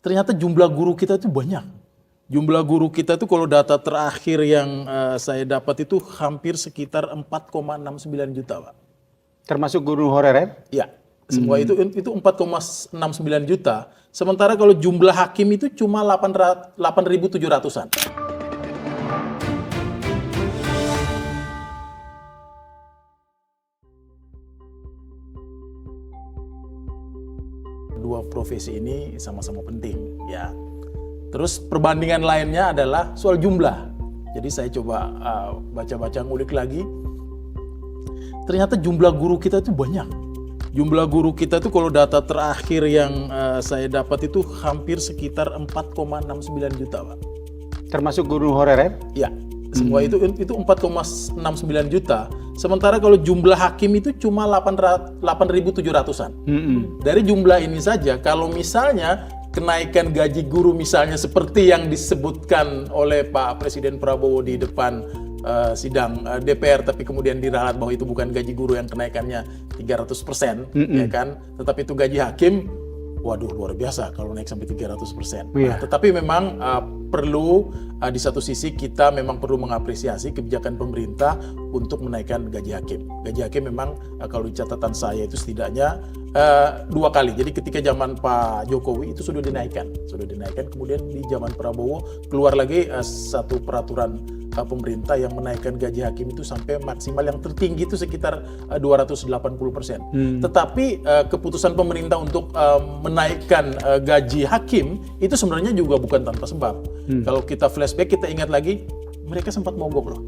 ternyata jumlah guru kita itu banyak. Jumlah guru kita itu kalau data terakhir yang saya dapat itu hampir sekitar 4,69 juta, Pak. Termasuk guru honorer? Ya, semua itu 4,69 juta. Sementara kalau jumlah hakim itu cuma 8.700-an. Dua profesi ini sama-sama penting, ya. Terus perbandingan lainnya adalah soal jumlah. Jadi saya coba baca-baca ngulik lagi. Ternyata jumlah guru kita itu banyak. Jumlah guru kita itu kalau data terakhir yang saya dapat itu hampir sekitar 4,69 juta, Pak. Termasuk guru honorer? Ya, semua itu 4,69 juta. Sementara kalau jumlah hakim itu cuma 8.700-an. Dari jumlah ini saja, kalau misalnya kenaikan gaji guru misalnya seperti yang disebutkan oleh Pak Presiden Prabowo di depan sidang DPR, tapi kemudian diralat bahwa itu bukan gaji guru yang kenaikannya 300%, ya kan? Tetapi itu gaji hakim, waduh luar biasa kalau naik sampai 300%. Nah, tetapi memang perlu di satu sisi kita memang perlu mengapresiasi kebijakan pemerintah untuk menaikkan gaji hakim. Gaji hakim memang kalau di catatan saya itu setidaknya 2 kali. Jadi ketika zaman Pak Jokowi itu sudah dinaikkan. Kemudian di zaman Prabowo keluar lagi satu peraturan pemerintah yang menaikkan gaji hakim itu sampai maksimal yang tertinggi itu sekitar 280%. Tetapi keputusan pemerintah untuk menaikkan gaji hakim itu sebenarnya juga bukan tanpa sebab. Kalau kita flashback, kita ingat lagi, mereka sempat mogok loh.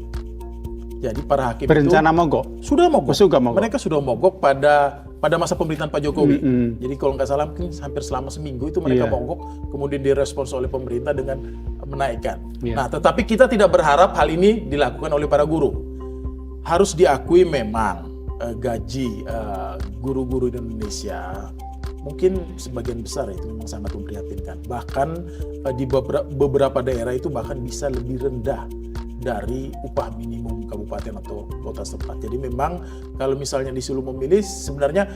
Jadi para hakim berencana itu mogok? Sudah mogok. mogok. Mereka sudah mogok pada masa pemerintahan Pak Jokowi. Jadi kalau nggak salah mungkin hampir selama seminggu itu mereka mogok, kemudian direspons oleh pemerintah dengan menaikkan. Nah, tetapi kita tidak berharap hal ini dilakukan oleh para guru. Harus diakui memang gaji guru-guru di Indonesia mungkin sebagian besar itu memang sangat memprihatinkan. Bahkan di beberapa daerah itu bahkan bisa lebih rendah dari upah minimum kabupaten atau kota setempat. Jadi memang kalau misalnya disuruh memilih, sebenarnya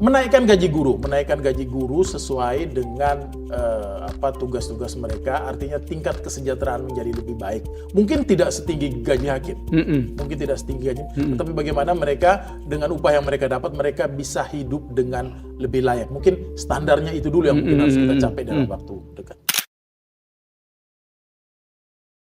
menaikkan gaji guru sesuai dengan tugas-tugas mereka, artinya tingkat kesejahteraan menjadi lebih baik. Mungkin tidak setinggi gaji hakim, tetapi bagaimana mereka dengan upah yang mereka dapat, mereka bisa hidup dengan lebih layak. Mungkin standarnya itu dulu yang mungkin harus kita capai dalam waktu dekat.